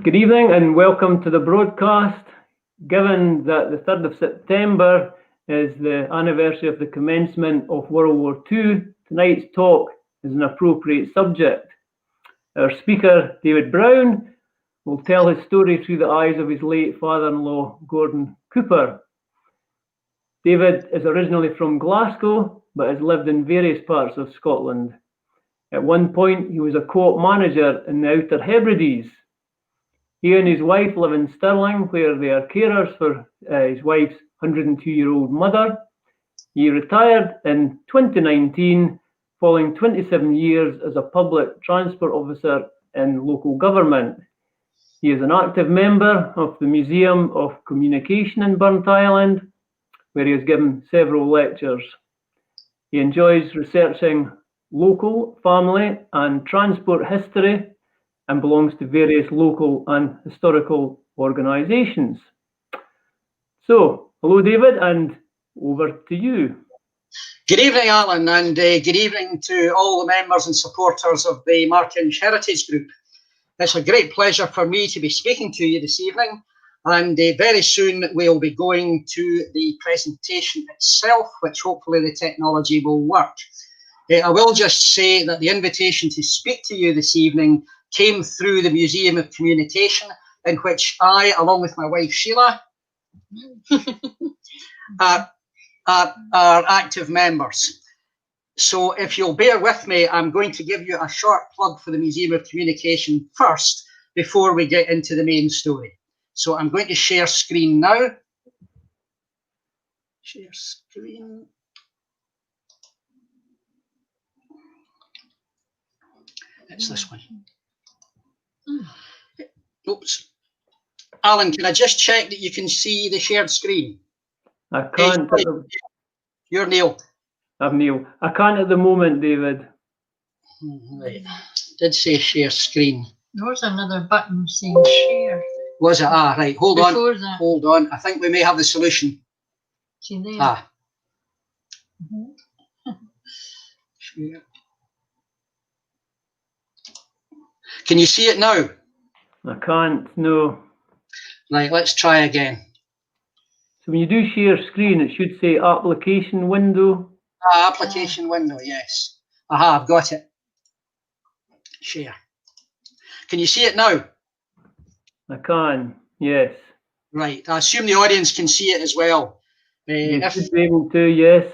Good evening and welcome to the broadcast. Given that the 3rd of September is the anniversary of the commencement of World War II, tonight's talk is an appropriate subject. Our speaker, David Brown, will tell his story through the eyes of his late father-in-law, Gordon Cooper. David is originally from Glasgow, but has lived in various parts of Scotland. At one point, he was a co-op manager in the Outer Hebrides. He and his wife live in Stirling, where they are carers for his wife's 102-year-old mother. He retired in 2019, following 27 years as a public transport officer in local government. He is an active member of the Museum of Communication in Burnt Island, where he has given several lectures. He enjoys researching local, family and transport history and belongs to various local and historical organisations. So, hello David, and over to you. Good evening, Alan, and good evening to all the members and supporters of the Markinch Heritage Group. It's a great pleasure for me to be speaking to you this evening, and very soon we'll be going to the presentation itself, which hopefully the technology will work. I will just say that the invitation to speak to you this evening came through the Museum of Communication, in which I, along with my wife Sheila, are active members. So if you'll bear with me, I'm going to give you a short plug for the Museum of Communication first, before we get into the main story. So I'm going to share screen now. Share screen. It's this one. Oops. Alan, can I just check that you can see the shared screen? I can't. You're Neil. I'm Neil. I can't at the moment, David. Right. Did say share screen. There was another button saying share. Was it? Ah, right. Hold Before on. that. Hold on. I think we may have the solution. See there? Ah. Mm-hmm. Share. Can you see it now? I can't, no. Right, let's try again. So when you do share screen, it should say application window. Ah, application window, yes. Aha, I've got it. Share. Can you see it now? I can, yes. Right, I assume the audience can see it as well. You should be able to, yes.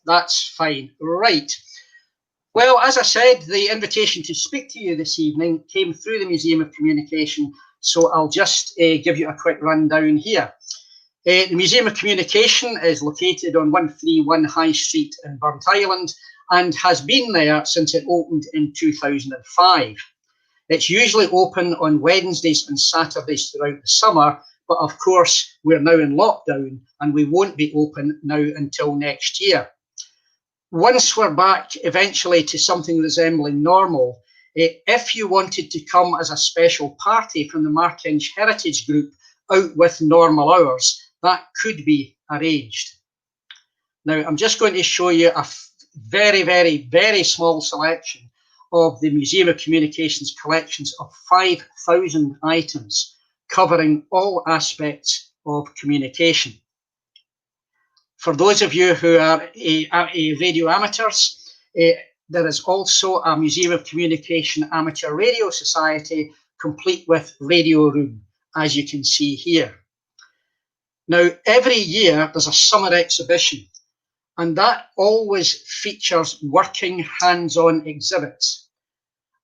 That's fine. Right. Well, as I said, the invitation to speak to you this evening came through the Museum of Communication, so I'll just give you a quick rundown here. The Museum of Communication is located on 131 High Street in Burnt Island and has been there since it opened in 2005. It's usually open on Wednesdays and Saturdays throughout the summer, but of course we're now in lockdown and we won't be open now until next year. Once we're back eventually to something resembling normal, if you wanted to come as a special party from the Markinch Heritage Group out with normal hours, that could be arranged. Now, I'm just going to show you a very, very, very small selection of the Museum of Communication's collections of 5,000 items covering all aspects of communication. For those of you who are radio amateurs, there is also a Museum of Communication Amateur Radio Society, complete with radio room, as you can see here. Now, every year there's a summer exhibition, and that always features working hands-on exhibits.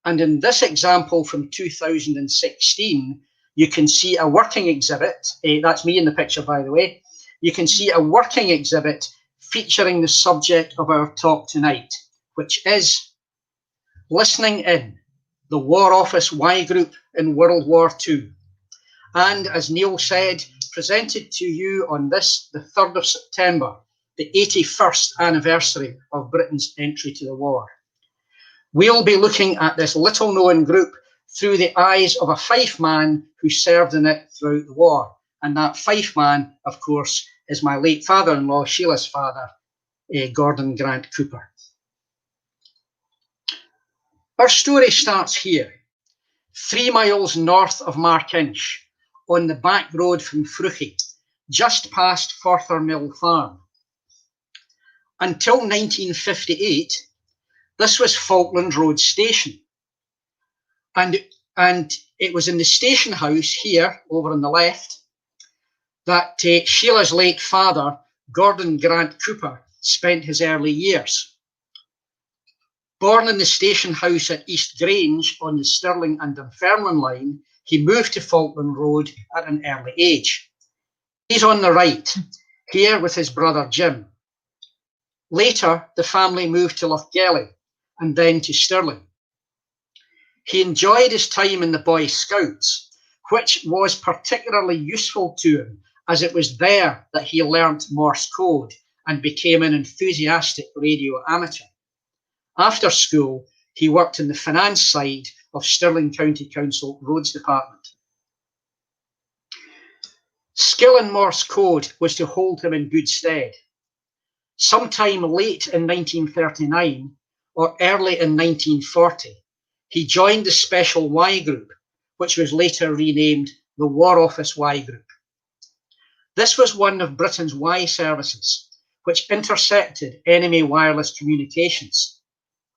And in this example from 2016, you can see a working exhibit. That's me in the picture, by the way. You can see a working exhibit featuring the subject of our talk tonight, which is Listening In, the War Office Y Group in World War II. And as Neil said, presented to you on this, the 3rd of September, the 81st anniversary of Britain's entry to the war. We'll be looking at this little known group through the eyes of a Fife man who served in it throughout the war. And that Fife man, of course, is my late father-in-law, Sheila's father, Gordon Grant Cooper. Our story starts here, 3 miles north of Markinch, on the back road from Fruchy, just past Forther Mill Farm. Until 1958, this was Falkland Road Station. And it was in the station house here, over on the left, that Sheila's late father, Gordon Grant Cooper, spent his early years. Born in the station house at East Grange on the Stirling and Dunfermline line, he moved to Falkland Road at an early age. He's on the right, here with his brother Jim. Later, the family moved to Lochgelly and then to Stirling. He enjoyed his time in the Boy Scouts, which was particularly useful to him, as it was there that he learnt Morse code and became an enthusiastic radio amateur. After school, he worked in the finance side of Stirling County Council Roads Department. Skill in Morse code was to hold him in good stead. Sometime late in 1939 or early in 1940, he joined the Special Y Group, which was later renamed the War Office Y Group. This was one of Britain's Y services, which intercepted enemy wireless communications.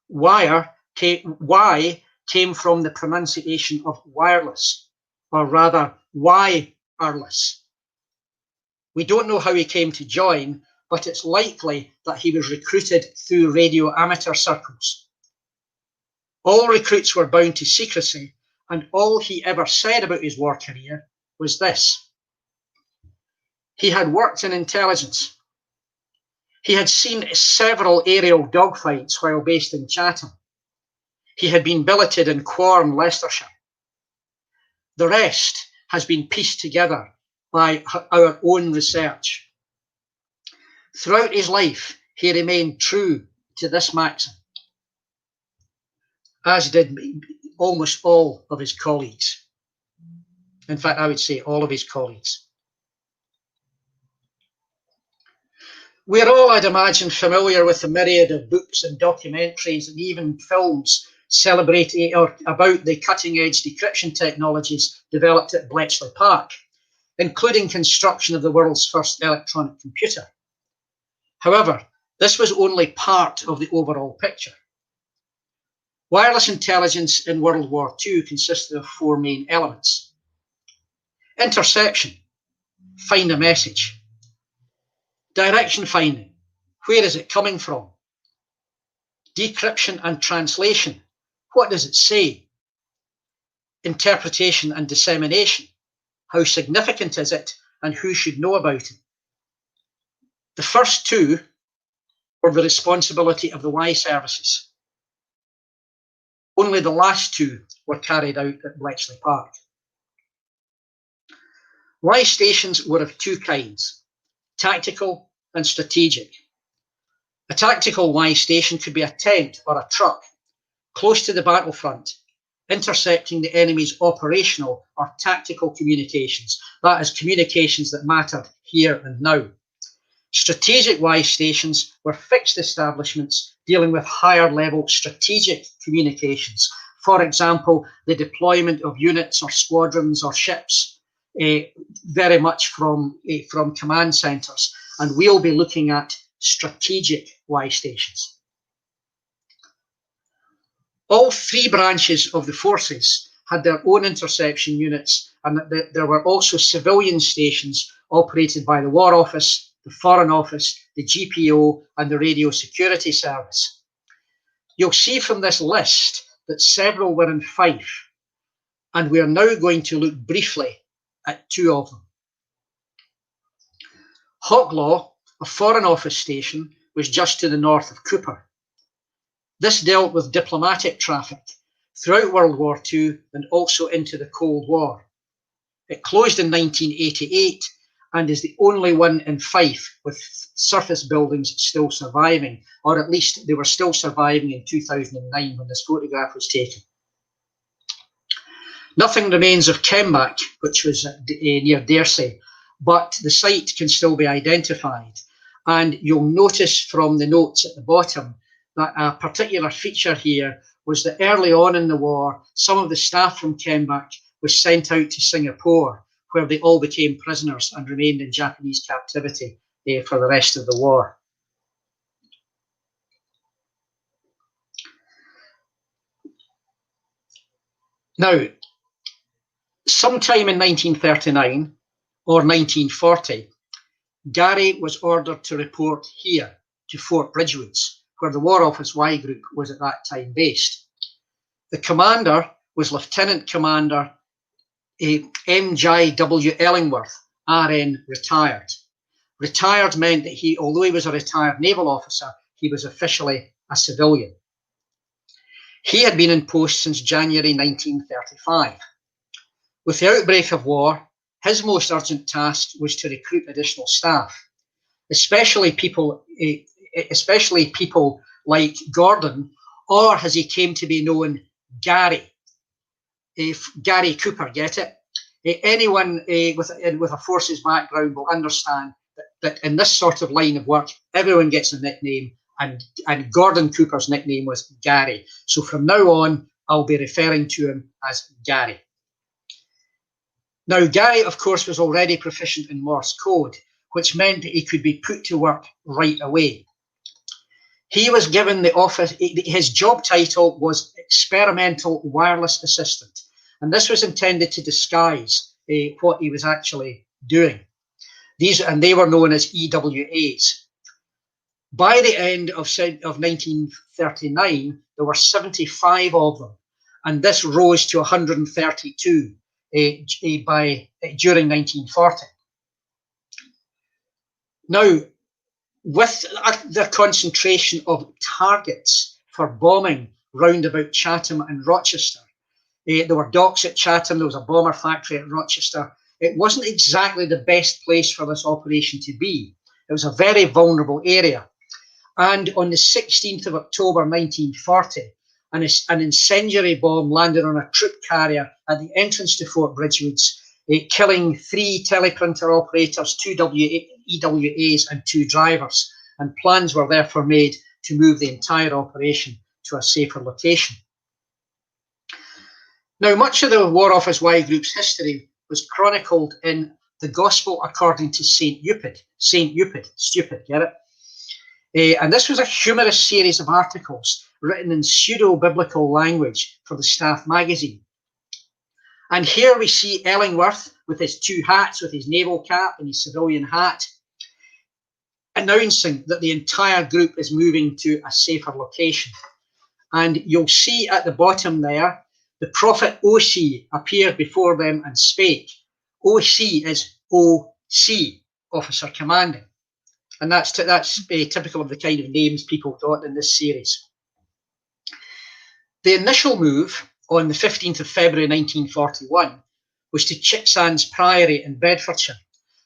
Y came from the pronunciation of wireless, or rather wireless. We don't know how he came to join, but it's likely that he was recruited through radio amateur circles. All recruits were bound to secrecy, and all he ever said about his war career was this. He had worked in intelligence. He had seen several aerial dogfights while based in Chatham. He had been billeted in Quorn, Leicestershire. The rest has been pieced together by our own research. Throughout his life, he remained true to this maxim, as did almost all of his colleagues. In fact, I would say all of his colleagues. We're all, I'd imagine, familiar with the myriad of books and documentaries and even films celebrating or about the cutting-edge decryption technologies developed at Bletchley Park, including construction of the world's first electronic computer. However, this was only part of the overall picture. Wireless intelligence in World War II consisted of 4 main elements. Interception, find a message. Direction finding, where is it coming from? Decryption and translation, what does it say? Interpretation and dissemination, how significant is it and who should know about it? The first 2 were the responsibility of the Y services. Only the last 2 were carried out at Bletchley Park. Y stations were of 2 kinds, tactical and strategic. A tactical Y station could be a tent or a truck, close to the battlefront, intercepting the enemy's operational or tactical communications, that is, communications that mattered here and now. Strategic Y stations were fixed establishments dealing with higher level strategic communications. For example, the deployment of units or squadrons or ships, very much from command centres. And we'll be looking at strategic Y stations. All 3 branches of the forces had their own interception units, and there were also civilian stations operated by the War Office, the Foreign Office, the GPO, and the Radio Security Service. You'll see from this list that several were in Fife, and we are now going to look briefly at 2 of them. Hocklaw, a Foreign Office station, was just to the north of Cooper. This dealt with diplomatic traffic throughout World War II and also into the Cold War. It closed in 1988 and is the only one in Fife with surface buildings still surviving, or at least they were still surviving in 2009 when this photograph was taken. Nothing remains of Kembach, which was near Daresay, but the site can still be identified. And you'll notice from the notes at the bottom that a particular feature here was that early on in the war, some of the staff from Kenbach was sent out to Singapore, where they all became prisoners and remained in Japanese captivity for the rest of the war. Now, sometime in 1939 or 1940, Gary was ordered to report here to Fort Bridgewoods, where the War Office Y Group was at that time based. The commander was Lieutenant Commander M.J.W. Ellingworth, RN, retired. Retired meant that he, although he was a retired naval officer, he was officially a civilian. He had been in post since January 1935. With the outbreak of war, his most urgent task was to recruit additional staff, especially people like Gordon, or as he came to be known, Gary. Gary Cooper, get it? Anyone with a forces background will understand that in this sort of line of work, everyone gets a nickname, and Gordon Cooper's nickname was Gary. So from now on, I'll be referring to him as Gary. Now, Gary, of course, was already proficient in Morse code, which meant that he could be put to work right away. He was given the office, his job title was Experimental Wireless Assistant, and this was intended to disguise what he was actually doing. They were known as EWAs. By the end of 1939, there were 75 of them, and this rose to 132 during 1940. Now, with the concentration of targets for bombing round about Chatham and Rochester, there were docks at Chatham, there was a bomber factory at Rochester. It wasn't exactly the best place for this operation to be. It was a very vulnerable area. And on the 16th of October 1940, an incendiary bomb landed on a troop carrier at the entrance to Fort Bridgewoods, killing 3 teleprinter operators, 2 EWAs and 2 drivers. And plans were therefore made to move the entire operation to a safer location. Now, much of the War Office Y Group's history was chronicled in The Gospel According to St. Eupid. St. Eupid, stupid, get it? And this was a humorous series of articles written in pseudo-biblical language for the staff magazine. And here we see Ellingworth with his 2 hats, with his naval cap and his civilian hat, announcing that the entire group is moving to a safer location. And you'll see at the bottom there, the prophet OC appeared before them and spake. OC is OC, Officer Commanding. And that's typical of the kind of names people got in this series. The initial move on the 15th of February 1941 was to Chicksands Priory in Bedfordshire.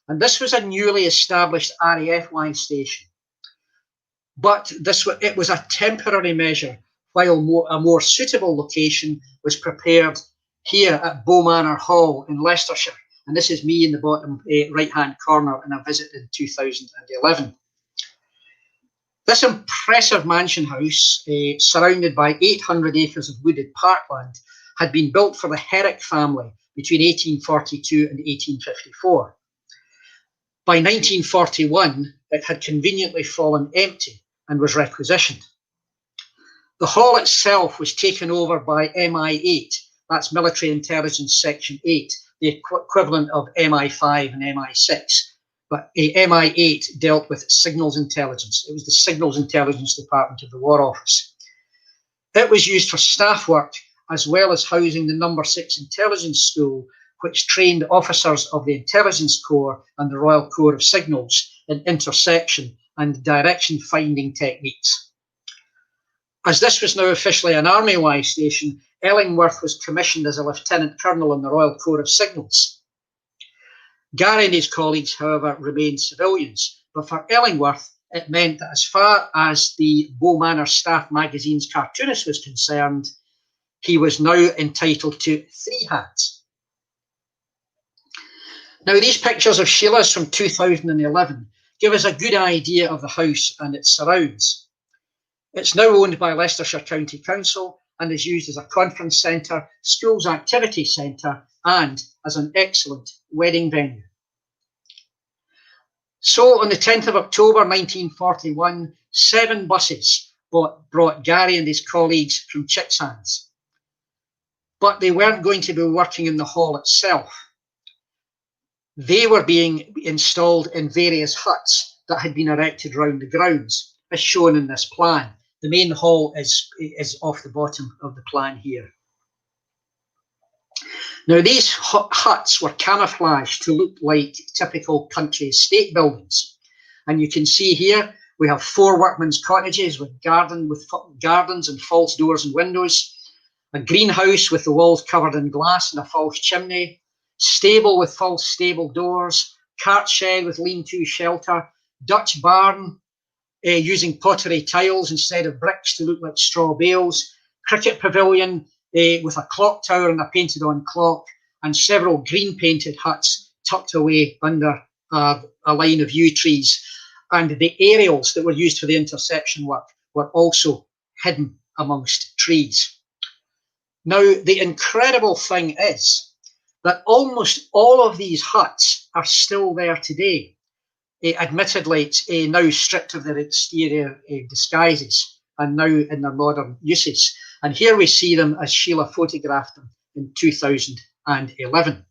And this was a newly established RAF-Y station. But it was a temporary measure, while a more suitable location was prepared here at Beau Manor Hall in Leicestershire. And this is me in the bottom right-hand corner in a visit in 2011. This impressive mansion house, surrounded by 800 acres of wooded parkland, had been built for the Herrick family between 1842 and 1854. By 1941, it had conveniently fallen empty and was requisitioned. The hall itself was taken over by MI8, that's Military Intelligence Section 8, the equivalent of MI5 and MI6. But MI8 dealt with signals intelligence. It was the Signals Intelligence Department of the War Office. It was used for staff work, as well as housing the No. 6 Intelligence School, which trained officers of the Intelligence Corps and the Royal Corps of Signals in interception and direction finding techniques. As this was now officially an Army-Y station, Ellingworth was commissioned as a Lieutenant Colonel in the Royal Corps of Signals. Gary and his colleagues, however, remained civilians, but for Ellingworth, it meant that as far as the Beau Manor Staff magazine's cartoonist was concerned, he was now entitled to 3 hats. Now, these pictures of Sheila's from 2011 give us a good idea of the house and its surrounds. It's now owned by Leicestershire County Council and is used as a conference centre, schools activity centre, and as an excellent wedding venue. So on the 10th of October 1941, 7 buses brought Gary and his colleagues from Chicksands. But they weren't going to be working in the hall itself. They were being installed in various huts that had been erected around the grounds, as shown in this plan. The main hall is off the bottom of the plan here. Now, these huts were camouflaged to look like typical country estate buildings. And you can see here, we have 4 workmen's cottages with gardens and false doors and windows, a greenhouse with the walls covered in glass and a false chimney, stable with false stable doors, cart shed with lean-to shelter, Dutch barn using pottery tiles instead of bricks to look like straw bales, cricket pavilion with a clock tower and a painted-on clock, and several green-painted huts tucked away under a line of yew trees. And the aerials that were used for the interception work were also hidden amongst trees. Now, the incredible thing is that almost all of these huts are still there today. Admittedly, now stripped of their exterior disguises and now in their modern uses. And here we see them as Sheila photographed them in 2011.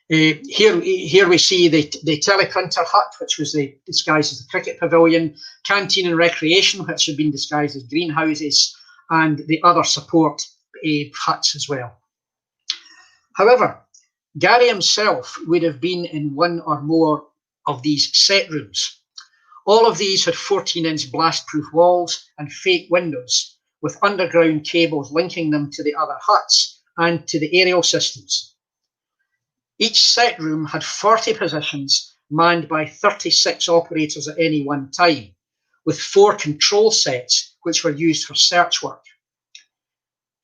Here we see the teleprinter hut, which was disguised as the cricket pavilion, canteen and recreation, which had been disguised as greenhouses, and the other support huts as well. However, Gary himself would have been in one or more of these set rooms. All of these had 14-inch blast-proof walls and fake windows, with underground cables linking them to the other huts and to the aerial systems. Each set room had 40 positions manned by 36 operators at any one time, with 4 control sets which were used for search work.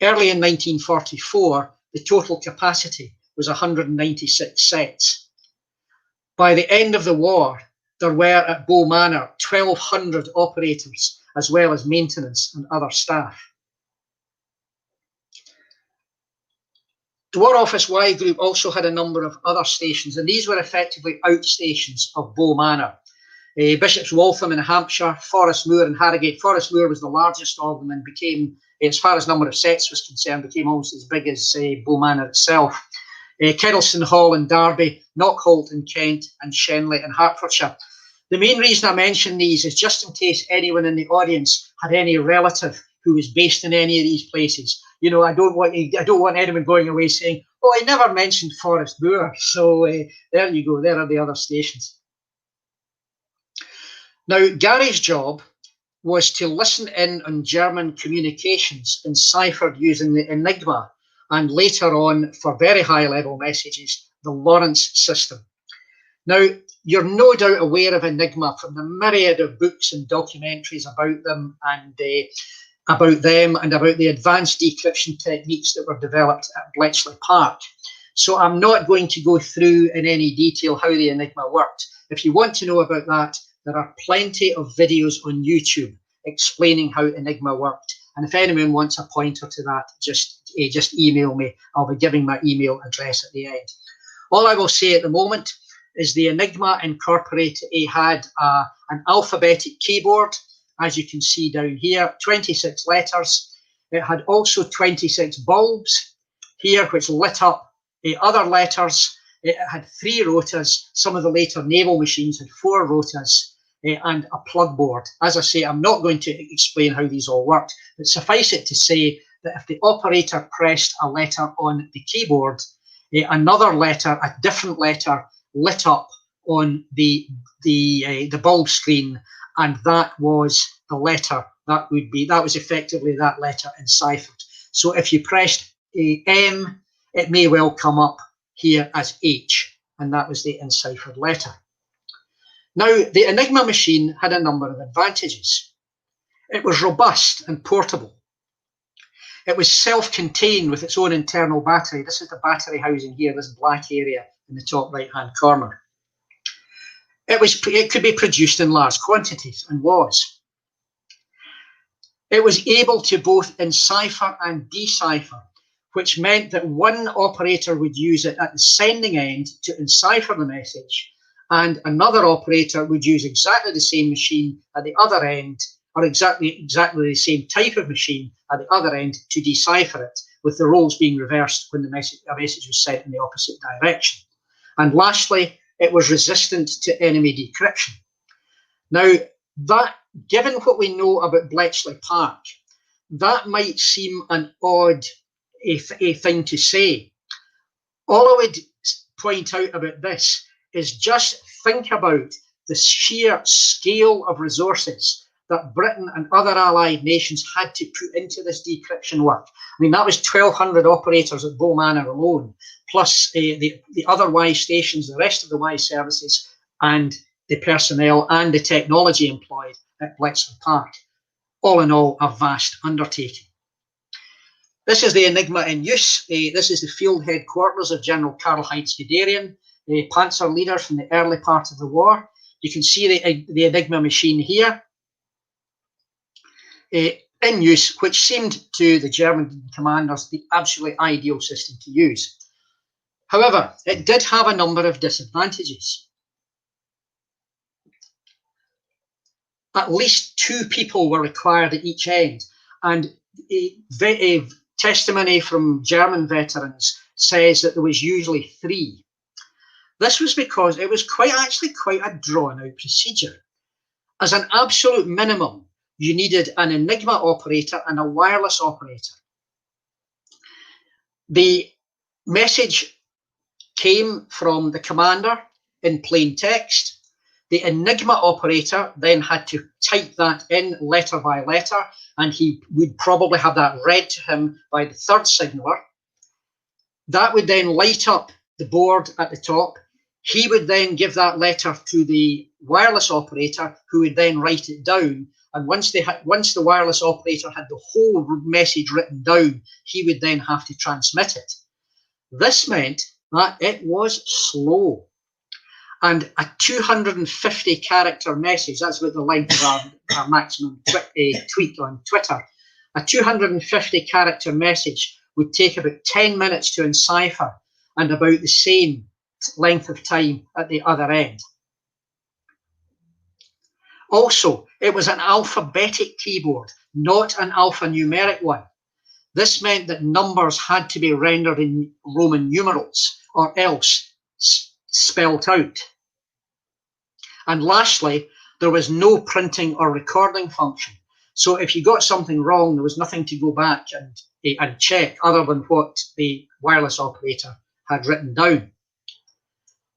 Early in 1944, the total capacity was 196 sets. By the end of the war, there were at Beau Manor 1,200 operators, as well as maintenance and other staff. The War Office Y Group also had a number of other stations, and these were effectively outstations of Beau Manor. Bishop's Waltham in Hampshire, Forest Moor in Harrogate. Forest Moor was the largest of them and became, as far as number of sets was concerned, became almost as big as Beau Manor itself. Kedleston Hall in Derby, Knockholt in Kent, and Shenley in Hertfordshire. The main reason I mention these is just in case anyone in the audience had any relative who was based in any of these places. You know, I don't want anyone going away saying, "Oh, I never mentioned Forest Moor." So there you go. There are the other stations. Now, Gary's job was to listen in on German communications enciphered using the Enigma, and later on, for very high-level messages, the Lawrence system. Now, you're no doubt aware of Enigma from the myriad of books and documentaries about them and about the advanced decryption techniques that were developed at Bletchley Park. So I'm not going to go through in any detail how the Enigma worked. If you want to know about that, there are plenty of videos on YouTube explaining how Enigma worked. And if anyone wants a pointer to that, just email me. I'll be giving my email address at the end. All I will say at the moment is the Enigma incorporated had an alphabetic keyboard, as you can see down here, 26 letters. It had also 26 bulbs here, which lit up other letters. It had 3 rotors. Some of the later naval machines had 4 rotors. And a plug board. As I say, I'm not going to explain how these all worked, but suffice it to say that if the operator pressed a letter on the keyboard, another letter, a different letter, lit up on the bulb screen, and that was the letter. That was effectively that letter enciphered. So if you pressed M, it may well come up here as H, and that was the enciphered letter. Now, the Enigma machine had a number of advantages. It was robust and portable. It was self-contained with its own internal battery. This is the battery housing here, this black area in the top right-hand corner. It could be produced in large quantities, and was. It was able to both encipher and decipher, which meant that one operator would use it at the sending end to encipher the message, and another operator would use exactly the same machine at the other end, or exactly the same type of machine at the other end to decipher it, with the roles being reversed when a message was sent in the opposite direction. And lastly, it was resistant to enemy decryption. Now, that, given what we know about Bletchley Park, that might seem an odd a thing to say. All I would point out about this is just think about the sheer scale of resources that Britain and other allied nations had to put into this decryption work. I mean, that was 1,200 operators at Beau Manor alone, plus the other Y stations, the rest of the Y services, and the personnel and the technology employed at Bletchley Park. All in all, a vast undertaking. This is the Enigma in use. This is the field headquarters of General Karl-Heinz Guderian, the Panzer leader from the early part of the war. You can see the Enigma machine here in use, which seemed to the German commanders the absolutely ideal system to use. However, it did have a number of disadvantages. At least 2 people were required at each end, and a testimony from German veterans says that there was usually 3. This was because it was actually quite a drawn-out procedure. As an absolute minimum, you needed an Enigma operator and a wireless operator. The message came from the commander in plain text. The Enigma operator then had to type that in letter by letter, and he would probably have that read to him by the 3rd signaller. That would then light up the board at the top. He would then give that letter to the wireless operator, who would then write it down. And once the wireless operator had the whole message written down, he would then have to transmit it. This meant that it was slow. And a 250-character message, that's about the length of our maximum tweet on Twitter, a 250-character message would take about 10 minutes to encipher and about the same length of time at the other end. Also, it was an alphabetic keyboard, not an alphanumeric one. This meant that numbers had to be rendered in Roman numerals or else spelt out. And lastly, there was no printing or recording function. So if you got something wrong, there was nothing to go back and check other than what the wireless operator had written down.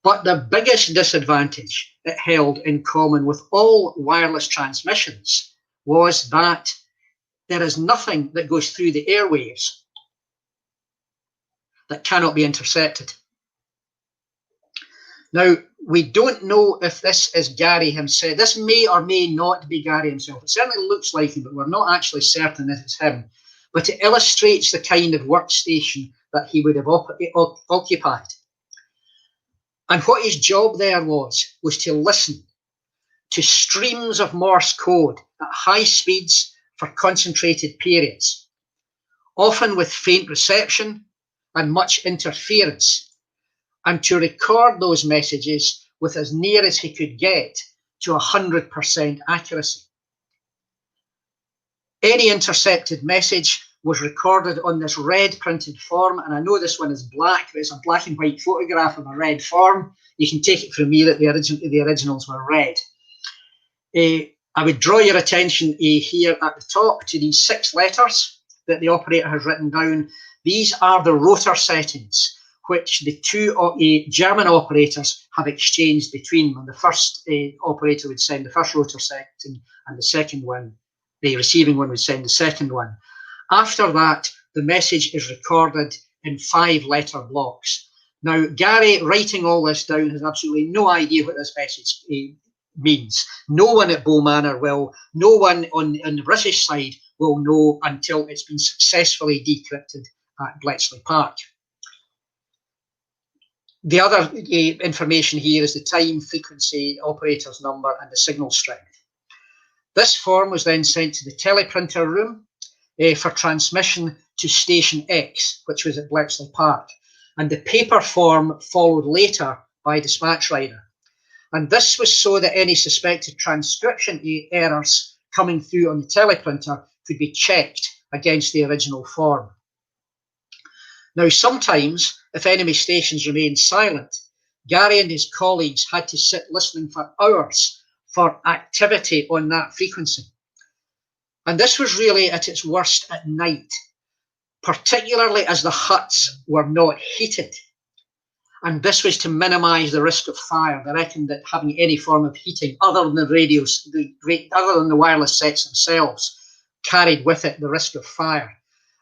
But the biggest disadvantage it held in common with all wireless transmissions was that there is nothing that goes through the airwaves that cannot be intercepted. Now, we don't know if this is Gary himself. This may or may not be Gary himself. It certainly looks like him, but we're not actually certain if it's him. But it illustrates the kind of workstation that he would have occupied. And what his job there was to listen to streams of Morse code at high speeds for concentrated periods, often with faint reception and much interference, and to record those messages with as near as he could get to 100% accuracy. Any intercepted message was recorded on this red printed form, and I know this one is black, but it's a black and white photograph of a red form. You can take it from me that the originals were red. I would draw your attention here at the top to these 6 letters that the operator has written down. These are the rotor settings, which the 2 German operators have exchanged between them. The first operator would send the first rotor setting, and the second one, the receiving one, would send the second one. After that, the message is recorded in 5-letter blocks. Now, Gary, writing all this down, has absolutely no idea what this message means. No one at Beau Manor will, no one on the British side will know until it's been successfully decrypted at Bletchley Park. The other information here is the time, frequency, operator's number, and the signal strength. This form was then sent to the teleprinter room for transmission to Station X, which was at Bletchley Park. And the paper form followed later by dispatch rider. And this was so that any suspected transcription errors coming through on the teleprinter could be checked against the original form. Now, sometimes, if enemy stations remained silent, Gary and his colleagues had to sit listening for hours for activity on that frequency. And this was really at its worst at night, particularly as the huts were not heated. And this was to minimise the risk of fire. They reckoned that having any form of heating other than the radios, other than the wireless sets themselves, carried with it the risk of fire.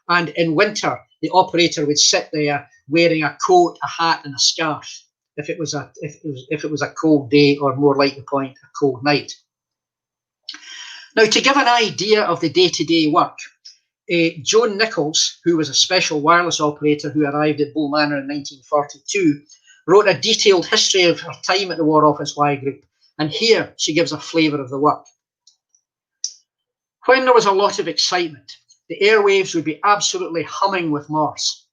And in winter, the operator would sit there wearing a coat, a hat, and a scarf if it was a cold day, or more like the point, a cold night. Now, to give an idea of the day-to-day work, Joan Nichols, who was a special wireless operator who arrived at Beau Manor in 1942, wrote a detailed history of her time at the War Office Y Group, and here she gives a flavour of the work. When there was a lot of excitement, the airwaves would be absolutely humming with Morse.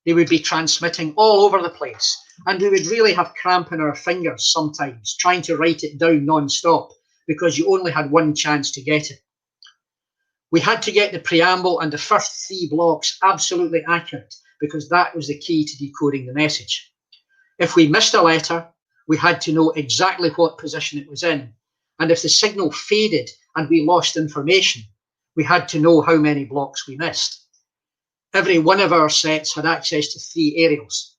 They would be transmitting all over the place, and we would really have cramp in our fingers sometimes trying to write it down non-stop because you only had one chance to get it. We had to get the preamble and the first 3 blocks absolutely accurate because that was the key to decoding the message. If we missed a letter, we had to know exactly what position it was in. And if the signal faded and we lost information, we had to know how many blocks we missed. Every one of our sets had access to 3 aerials.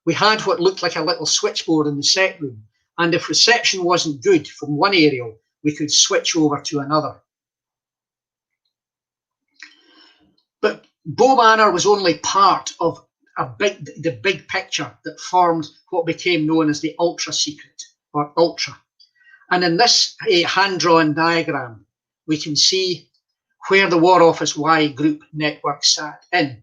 We had what looked like a little switchboard in the set room, and if reception wasn't good from one aerial, we could switch over to another. But Beau Manor was only part of the big picture that formed what became known as the ultra secret, or ultra. And in this hand-drawn diagram, we can see where the War Office Y Group network sat in.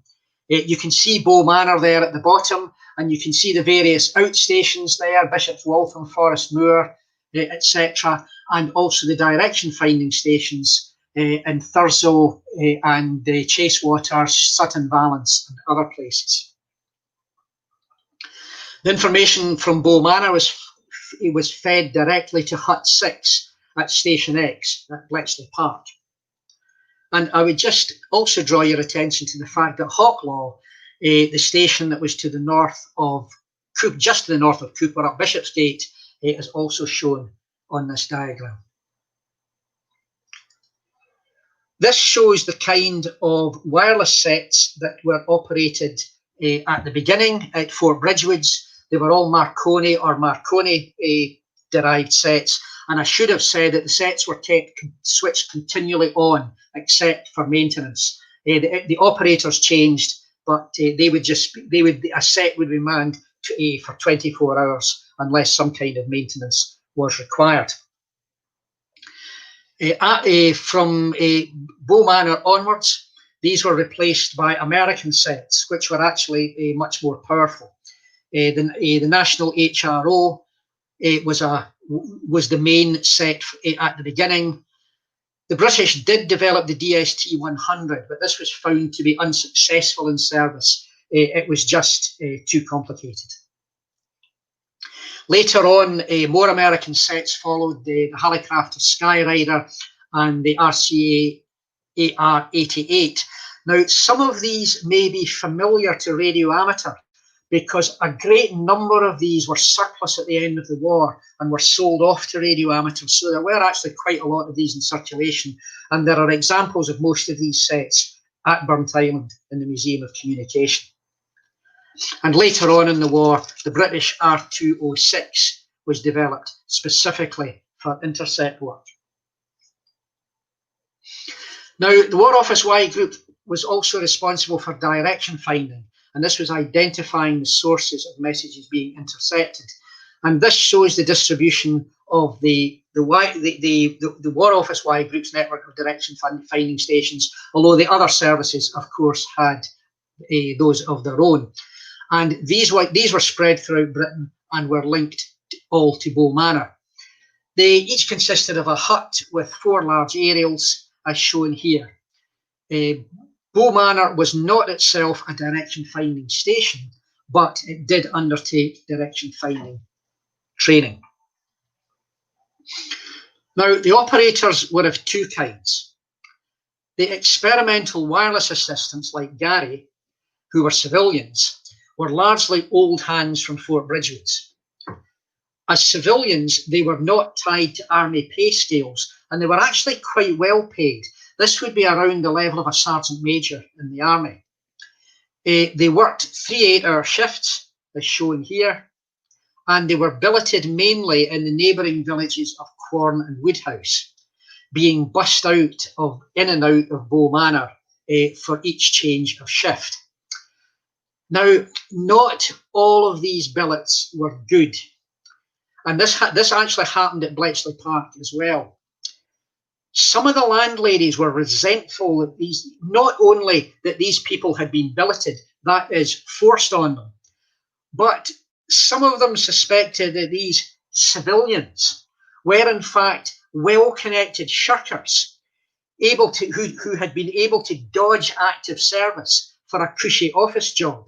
You can see Beau Manor there at the bottom, and you can see the various outstations there, Bishop's Waltham, Forest Moor, etc., and also the direction finding stations in Thurso and Chasewater, Sutton Valence, and other places. The information from Beau Manor was fed directly to Hut 6 at Station X at Bletchley Park. And I would just also draw your attention to the fact that Hawklaw, the station that was to the north of Cooper, just to the north of Cooper, up Bishopsgate, is also shown on this diagram. This shows the kind of wireless sets that were operated at the beginning at Fort Bridgewoods. They were all Marconi or Marconi derived sets. And I should have said that the sets were kept switched continually on, except for maintenance. The operators changed, but a set would be manned for 24 hours unless some kind of maintenance was required. From Beau Manor onwards, these were replaced by American sets, which were actually much more powerful. The National HRO was the main set at the beginning. The British did develop the DST-100, but this was found to be unsuccessful in service. It was just too complicated. Later on, more American sets followed, the Hallicrafter Skyrider and the RCA AR-88. Now, some of these may be familiar to radio amateur because a great number of these were surplus at the end of the war and were sold off to radio amateurs. So there were actually quite a lot of these in circulation, and there are examples of most of these sets at Burnt Island in the Museum of Communication. And later on in the war, the British R206 was developed specifically for intercept work. Now, the War Office Y Group was also responsible for direction finding, and this was identifying the sources of messages being intercepted. And this shows the distribution of the War Office Y Group's network of direction finding stations, although the other services, of course, had those of their own. And these were spread throughout Britain and were linked all to Beau Manor. They each consisted of a hut with 4 large aerials, as shown here. Beau Manor was not itself a direction finding station, but it did undertake direction finding training. Now, the operators were of 2 kinds. The experimental wireless assistants like Gary, who were civilians, were largely old hands from Fort Bridgeways. As civilians, they were not tied to army pay scales, and they were actually quite well paid. This would be around the level of a sergeant major in the army. They worked 3 8-hour shifts, as shown here, and they were billeted mainly in the neighbouring villages of Quorn and Woodhouse, being bussed in and out of Beau Manor for each change of shift. Now, not all of these billets were good, and this actually happened at Bletchley Park as well. Some of the landladies were resentful that not only that these people had been billeted, that is, forced on them, but some of them suspected that these civilians were in fact well-connected shirkers, who had been able to dodge active service for a cushy office job.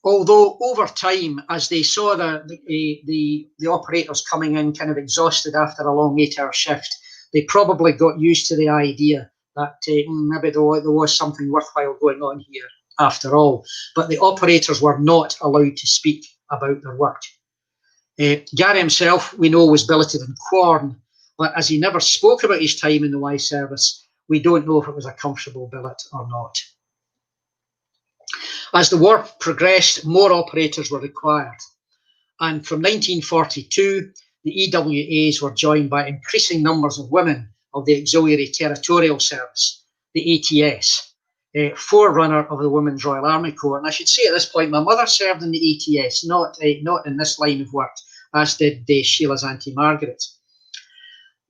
Although over time, as they saw the operators coming in kind of exhausted after a long 8-hour shift, they probably got used to the idea that maybe there was something worthwhile going on here after all. But the operators were not allowed to speak about their work. Gary himself, we know, was billeted in Quorn, but as he never spoke about his time in the Y service, we don't know if it was a comfortable billet or not. As the war progressed, more operators were required, and from 1942, the EWAs were joined by increasing numbers of women of the Auxiliary Territorial Service, the ATS, forerunner of the Women's Royal Army Corps. And I should say at this point, my mother served in the ATS, not in this line of work, as did Sheila's Auntie Margaret.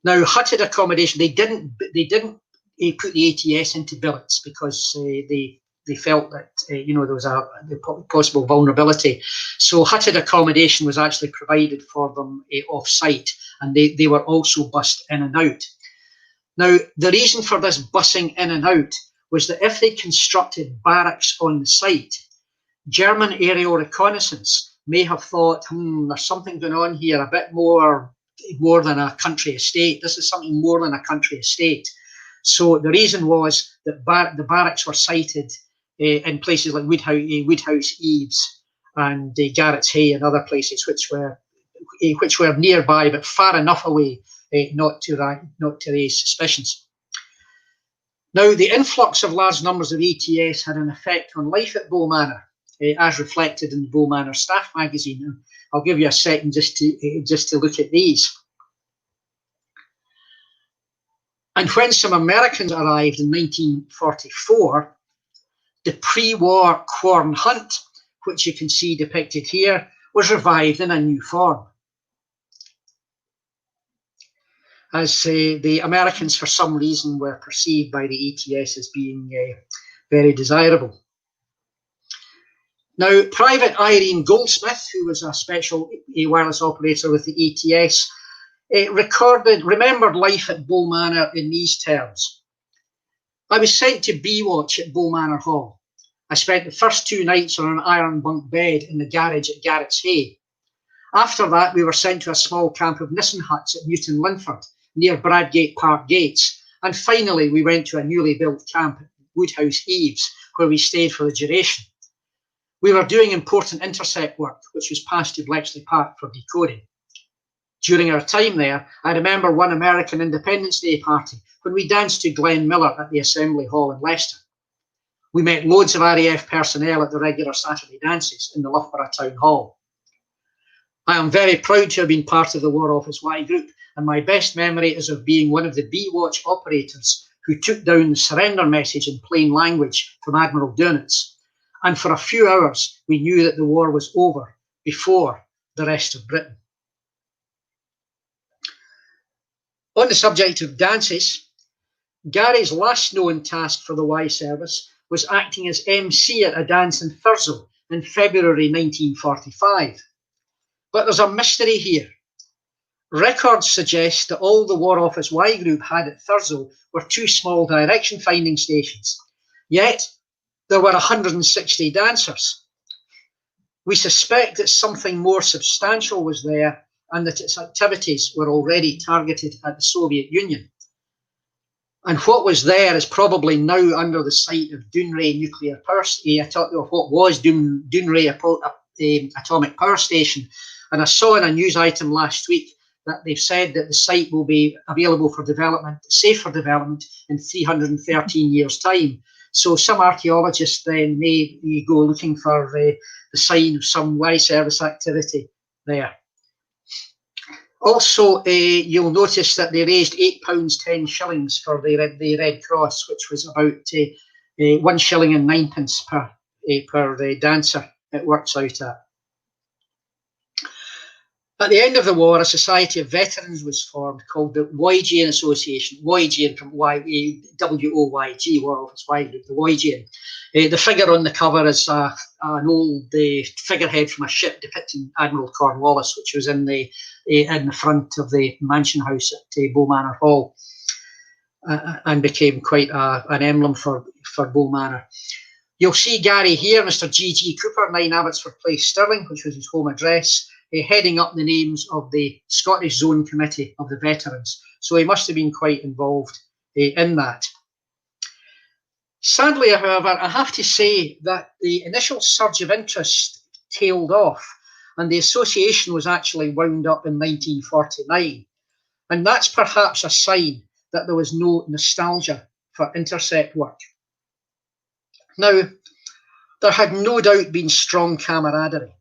Now, hutted accommodation, they didn't put the ATS into billets because they felt that there was a possible vulnerability. So hutted accommodation was actually provided for them off-site, and they were also bussed in and out. Now, the reason for this bussing in and out was that if they constructed barracks on the site, German aerial reconnaissance may have thought, there's something going on here, a bit more than a country estate. This is something more than a country estate. So the reason was that the barracks were sited in places like Woodhouse Eaves and Garrett's Hay and other places which were nearby but far enough away not to raise suspicions. Now, the influx of large numbers of ATS had an effect on life at Beau Manor, as reflected in the Beau Manor Staff magazine. I'll give you a second just to look at these. And when some Americans arrived in 1944, the pre-war Quorn Hunt, which you can see depicted here, was revived in a new form. As the Americans, for some reason, were perceived by the ATS as being very desirable. Now, Private Irene Goldsmith, who was a special wireless operator with the ATS, remembered life at Beau Manor in these terms. I was sent to bee watch at Beau Manor Hall. I spent the first 2 nights on an iron bunk bed in the garage at Garrett's Hay. After that, we were sent to a small camp of Nissen huts at Newton Linford, near Bradgate Park Gates, and finally we went to a newly built camp at Woodhouse Eaves, where we stayed for the duration. We were doing important intercept work, which was passed to Bletchley Park for decoding. During our time there, I remember one American Independence Day party when we danced to Glenn Miller at the Assembly Hall in Leicester. We met loads of RAF personnel at the regular Saturday dances in the Loughborough Town Hall. I am very proud to have been part of the War Office Y group, and my best memory is of being one of the bee watch operators who took down the surrender message in plain language from Admiral Dönitz. And for a few hours, we knew that the war was over before the rest of Britain. On the subject of dances, Gary's last known task for the Y service was acting as MC at a dance in Thurso in February 1945. But there's a mystery here. Records suggest that all the War Office Y Group had at Thurso were 2 small direction finding stations, yet there were 160 dancers. We suspect that something more substantial was there and that its activities were already targeted at the Soviet Union. And what was there is probably now under the site of Dounreay nuclear power or what was Dounreay atomic power station. And I saw in a news item last week that they've said that the site will be available for development, safe for development, in 313 years' time. So some archaeologists then may go looking for the sign of some Y service activity there. Also, you'll notice that they raised £8 10 shillings for the Red Cross, which was about 1 shilling and 9p per dancer it works out at. At the end of the war, a society of veterans was formed called the Woygian Association, Woygian from W-O-Y-G, War Office Y Group, the Woygian. The figure on the cover is an old figurehead from a ship depicting Admiral Cornwallis, which was in the front of the mansion house at Beau Manor Hall, and became quite an emblem for Beau Manor. You'll see Gary here, Mr. G.G. Cooper, 9 Abbotsford Place, Stirling, which was his home address, heading up the names of the Scottish Zone Committee of the Veterans. So he must have been quite involved in that. Sadly, however, I have to say that the initial surge of interest tailed off, and the association was actually wound up in 1949. And that's perhaps a sign that there was no nostalgia for intercept work. Now, there had no doubt been strong camaraderie.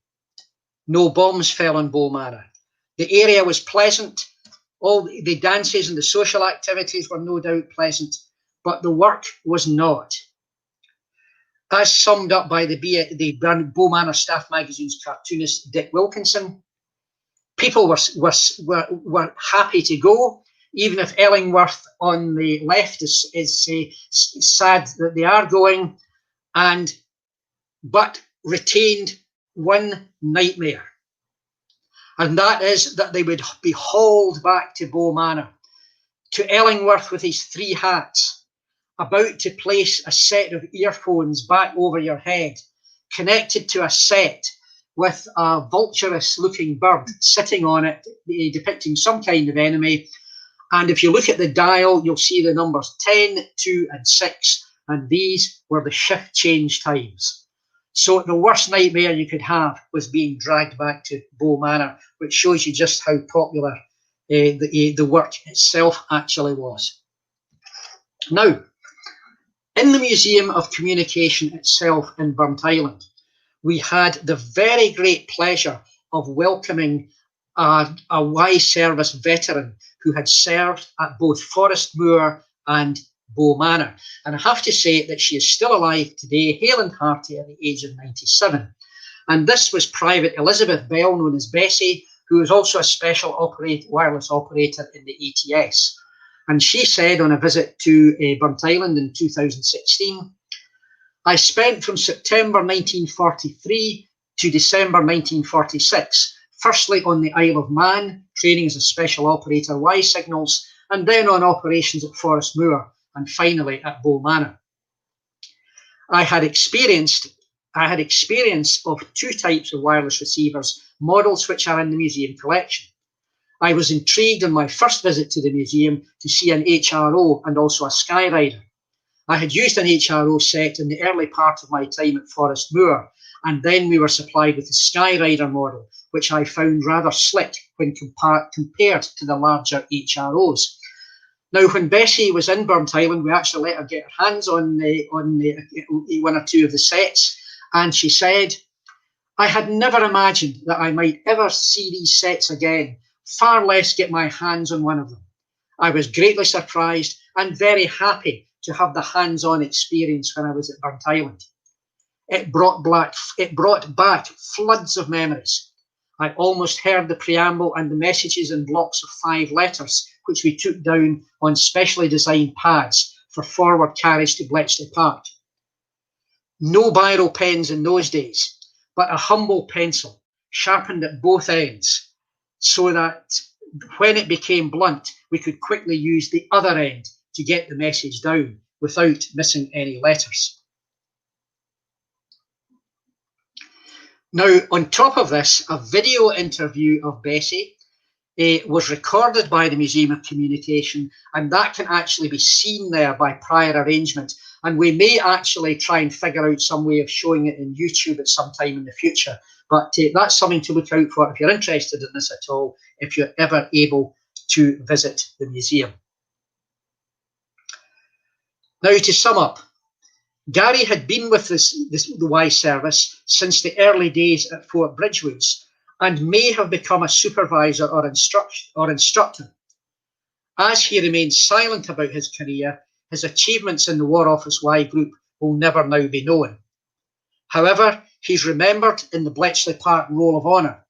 No bombs fell on Beau Manor. The area was pleasant. All the dances and the social activities were no doubt pleasant, but the work was not. As summed up by the Beau Manor Staff Magazine's cartoonist Dick Wilkinson, people were happy to go, even if Ellingworth on the left is sad that they are going, but retained one nightmare, and that is that they would be hauled back to Beau Manor, to Ellingworth with his 3 hats, about to place a set of earphones back over your head, connected to a set with a vulturous-looking bird sitting on it, depicting some kind of enemy. And if you look at the dial, you'll see the numbers 10, 2, and 6, and these were the shift change times. So the worst nightmare you could have was being dragged back to Beau Manor, which shows you just how popular the work itself actually was. Now, in the Museum of Communication itself in Burnt Island, we had the very great pleasure of welcoming a Y service veteran who had served at both Forest Moor and Beau Manor. And I have to say that she is still alive today, hale and hearty at the age of 97. And this was Private Elizabeth Bell, known as Bessie, who was also a special wireless operator in the ATS. And she said on a visit to Burnt Island in 2016, I spent from September 1943 to December 1946, firstly on the Isle of Man, training as a special operator Y signals, and then on operations at Forest Moor, and finally at Beau Manor. I had experience of 2 types of wireless receivers, models which are in the museum collection. I was intrigued on my first visit to the museum to see an HRO and also a Skyrider. I had used an HRO set in the early part of my time at Forest Moor, and then we were supplied with the Skyrider model, which I found rather slick when compared to the larger HROs. Now, when Bessie was in Burnt Island, we actually let her get her hands on 1 or 2 of the sets, and she said, I had never imagined that I might ever see these sets again, far less get my hands on one of them. I was greatly surprised and very happy to have the hands-on experience when I was at Burnt Island. It brought back floods of memories. I almost heard the preamble and the messages in blocks of 5 letters, which we took down on specially designed pads for forward carriage to Bletchley Park. No biro pens in those days, but a humble pencil, sharpened at both ends, so that when it became blunt, we could quickly use the other end to get the message down without missing any letters. Now, on top of this, a video interview of Bessie was recorded by the Museum of Communication, and that can actually be seen there by prior arrangement. And we may actually try and figure out some way of showing it in YouTube at some time in the future. But that's something to look out for if you're interested in this at all, if you're ever able to visit the museum. Now, to sum up, Gary had been with the Y service since the early days at Fort Bridgewoods and may have become a supervisor or instructor. As he remains silent about his career, his achievements in the War Office Y group will never now be known. However, he's remembered in the Bletchley Park Roll of Honour,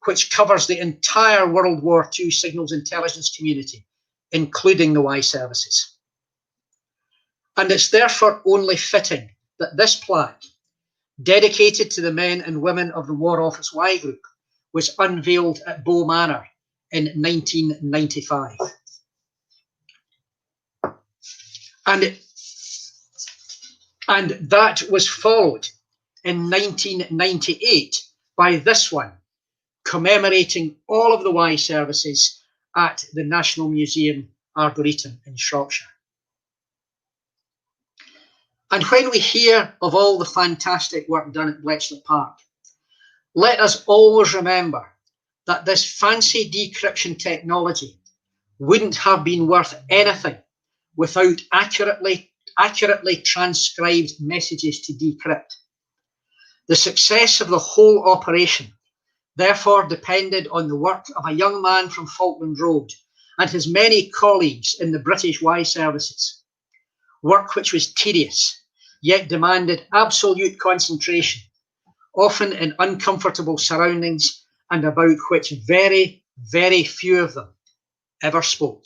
which covers the entire World War II signals intelligence community, including the Y services. And it's therefore only fitting that this plaque, dedicated to the men and women of the War Office Y group, was unveiled at Beau Manor in 1995. And that was followed in 1998 by this one, commemorating all of the Y services at the National Museum Arboretum in Shropshire. And when we hear of all the fantastic work done at Bletchley Park, let us always remember that this fancy decryption technology wouldn't have been worth anything without accurately transcribed messages to decrypt. The success of the whole operation therefore depended on the work of a young man from Falkland Road and his many colleagues in the British Y services. Work which was tedious, yet demanded absolute concentration, often in uncomfortable surroundings, and about which very, very few of them ever spoke.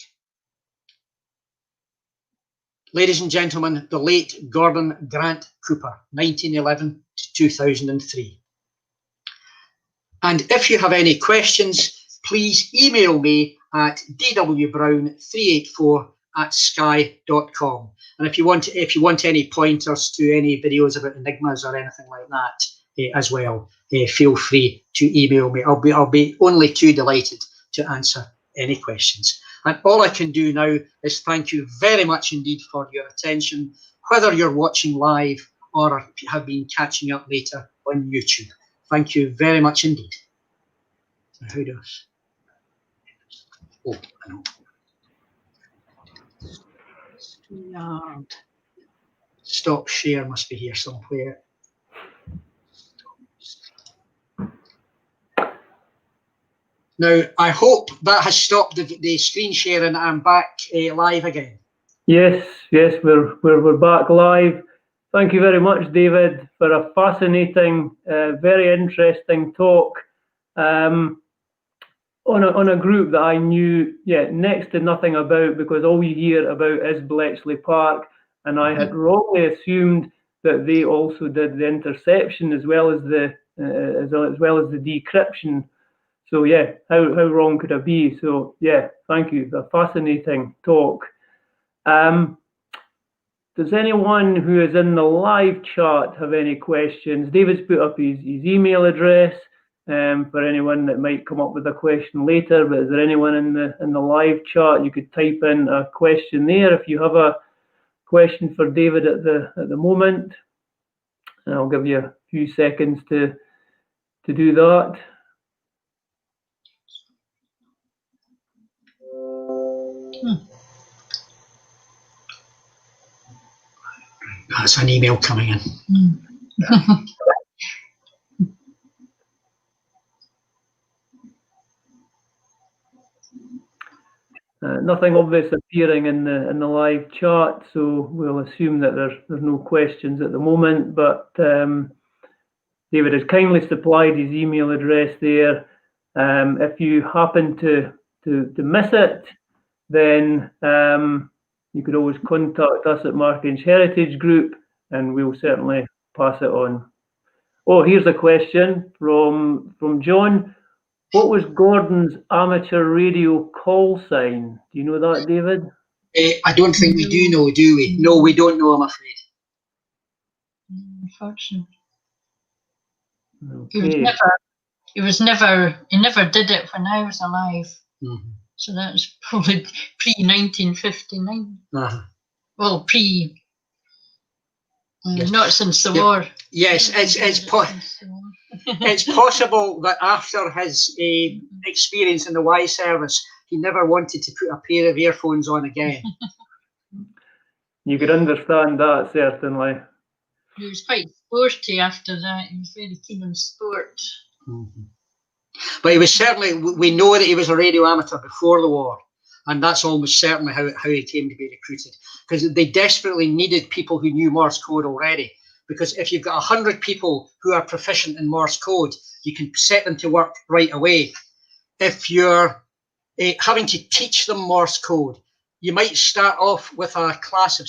Ladies and gentlemen, the late Gordon Grant Cooper, 1911 to 2003. And if you have any questions, please email me at dwbrown384@sky.com. And if you want any pointers to any videos about enigmas or anything like that as well, feel free to email me. I'll be only too delighted to answer any questions. And all I can do now is thank you very much indeed for your attention, whether you're watching live or have been catching up later on YouTube. Thank you very much indeed. Who does? Oh, I know. Stop share must be here somewhere. Now, I hope that has stopped the screen share and I'm back live again. Yes, we're back live. Thank you very much, David, for a fascinating, very interesting talk on a group that I knew next to nothing about, because all you hear about is Bletchley Park, and I had wrongly assumed that they also did the interception as well as the decryption. So yeah, how wrong could I be? So yeah, thank you. A fascinating talk. Does anyone who is in the live chat have any questions? David's put up his email address for anyone that might come up with a question later. But is there anyone in the live chat? You could type in a question there if you have a question for David at the moment. And I'll give you a few seconds to do that. That's an email coming in. Nothing obvious appearing in the live chat, so we'll assume that there's no questions at the moment. But David has kindly supplied his email address there. If you happen to miss it, then you could always contact us at Markings Heritage Group, and we'll certainly pass it on. Oh, here's a question from John. What was Gordon's amateur radio call sign? Do you know that, David? I don't think we do know, do we? No, we don't know, I'm afraid. Unfortunately. Okay. He never did it when I was alive. Mm-hmm. So that was probably pre-1959. Uh-huh. Well, Yes. not since the war. Yes, it's possible that after his experience in the Y service, he never wanted to put a pair of earphones on again. You could understand that, certainly. He was quite sporty after that. He was very keen on sport. Mm-hmm. But he was certainly, we know that he was a radio amateur before the war, and that's almost certainly how he came to be recruited, because they desperately needed people who knew Morse code already. Because if you've got 100 people who are proficient in Morse code, you can set them to work right away. If you're having to teach them Morse code, you might start off with a class of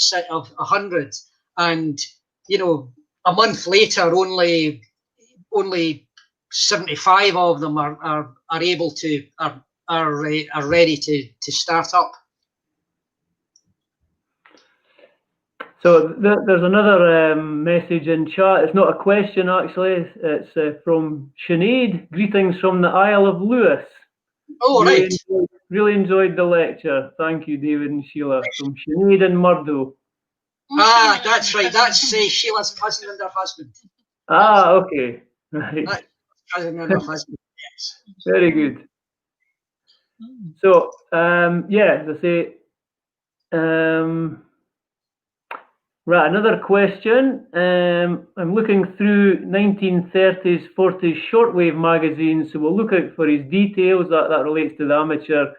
100, and a month later, only 75 of them are ready to start up. So there's another message in chat. It's not a question, actually. It's from Sinead. Greetings from the Isle of Lewis. Oh, right. Really enjoyed the lecture. Thank you, David and Sheila. From Sinead and Murdo. Ah, that's right. That's Sheila's cousin and her husband. Ah, okay. Right. That's cousin and her husband, yes. Very good. So, yeah, as I say, right, another question. I'm looking through 1930s, 40s shortwave magazines, so we'll look out for his details. That relates to the amateur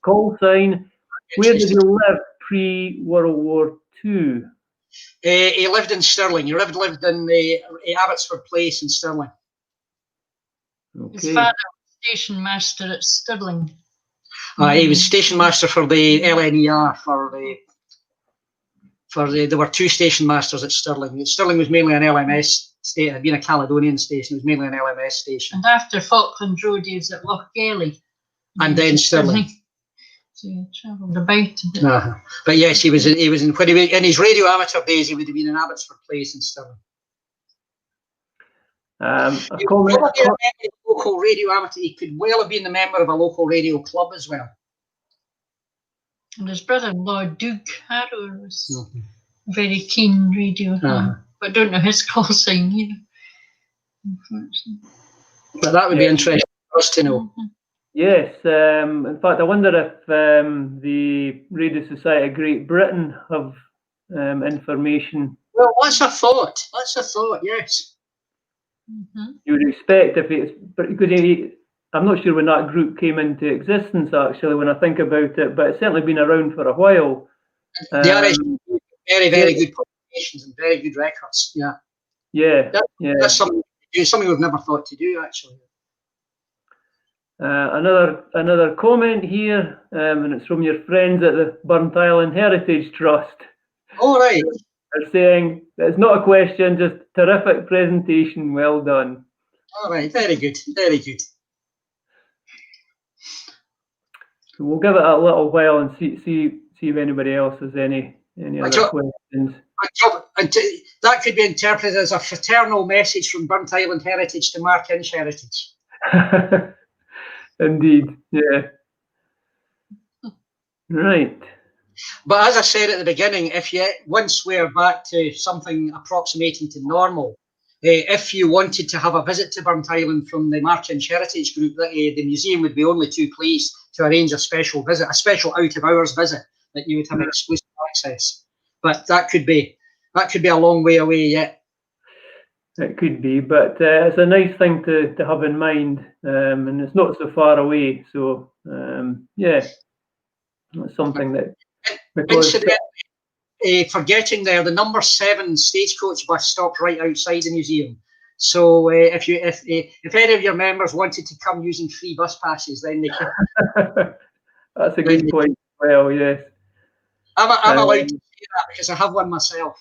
call sign. Where did he live pre-World War II? He lived in Stirling. He lived in Abbotsford Place in Stirling. Okay. His father was station master at Stirling. He was station master for the LNER. There were two station masters at Stirling. Stirling was mainly an LMS station. It had been a Caledonian station. It was mainly an LMS station. And after Falkland Road, he was at Lochgelly. And then Stirling. So he travelled about a bit. But yes, he was in his radio amateur days. He would have been in Abbotsford Place in Stirling. He was probably a member of a local radio amateur. He could well have been a member of a local radio club as well. And his brother-in-law, Duke Harrow, was very keen radio, but don't know his call sign either, unfortunately. But that would be interesting for us to know. Yes, in fact, I wonder if the Radio Society of Great Britain have information. Well, that's a thought. Yes. You would expect if it's because I'm not sure when that group came into existence, actually, when I think about it, but it's certainly been around for a while. They are very, very good publications and very good records. Yeah. Yeah. That's something we've never thought to do, actually. Another comment here, and it's from your friends at the Burnt Island Heritage Trust. All right. They're saying it's not a question, just terrific presentation, well done. All right, very good, very good. So we'll give it a little while and see if anybody else has any other questions. That could be interpreted as a fraternal message from Burnt Island Heritage to Mark Inch Heritage. Indeed, yeah. Right. But as I said at the beginning, once we're back to something approximating to normal, if you wanted to have a visit to Burnt Island from the Mark Inch Heritage Group, the museum would be only too pleased to arrange a special visit, a special out-of-hours visit that you would have exclusive access. But that could be a long way away yet. It could be, but it's a nice thing to have in mind, and it's not so far away. So yeah, that's something that. Incidentally, forgetting there, the number 7 stagecoach bus stopped right outside the museum. So if any of your members wanted to come using free bus passes, then they can. That's a good point. Well, yes. I'm allowed to say that because I have one myself.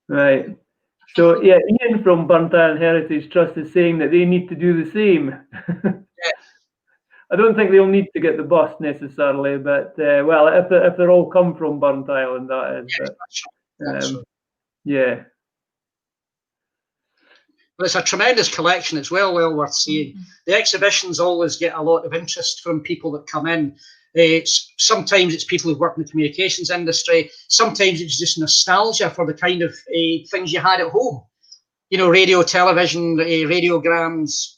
Right. So yeah, Ian from Burnt Island Heritage Trust is saying that they need to do the same. Yeah. I don't think they'll need to get the bus necessarily, but well, if they're all come from Burnt Island, that is. Yes, that's right. Yeah. But it's a tremendous collection. It's well worth seeing. The exhibitions always get a lot of interest from people that come in. Sometimes it's people who've worked in the communications industry. Sometimes it's just nostalgia for the kind of things you had at home. You know, radio, television, radiograms,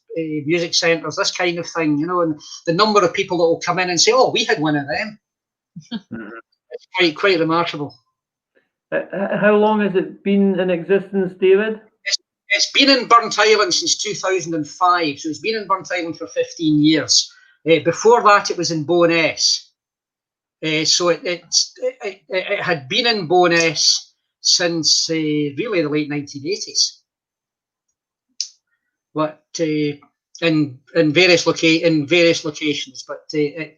music centres, this kind of thing, you know, and the number of people that will come in and say, oh, we had one of them. It's quite remarkable. How long has it been in existence, David? It's been in Burnt Island since 2005, so it's been in Burnt Island for 15 years. Before that, it was in Bo'ness. So it had been in Bo'ness since really the late 1980s. But in various locations, but the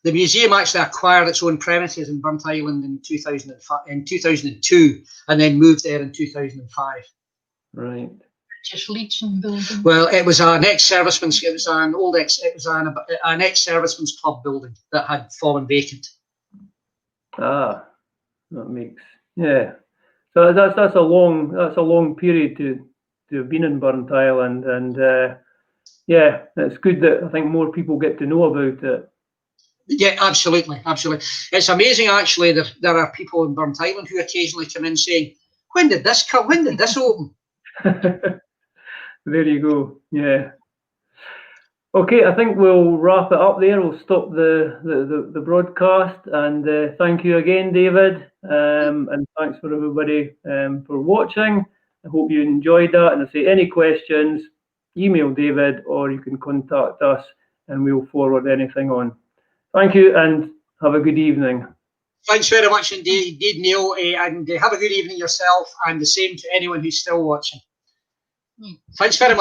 museum actually acquired its own premises in Burnt Island in 2002, and then moved there in 2005. Right. Just Legion building. Well, it was an ex-serviceman's. It was an ex-serviceman's club building that had fallen vacant. Ah, that makes So that's a long period to have been in Burnt Island, and yeah, it's good that I think more people get to know about it. Yeah, absolutely. It's amazing actually that there are people in Burnt Island who occasionally come in saying, "When did this come? When did this open?" There you go. Yeah. Okay, I think we'll wrap it up there. We'll stop the broadcast, and thank you again, David, and thanks for everybody for watching. I hope you enjoyed that, and if you have any questions, email David or you can contact us and we'll forward anything on. Thank you and have a good evening. Thanks very much indeed, Neil, and have a good evening yourself, and the same to anyone who's still watching. Thanks very much.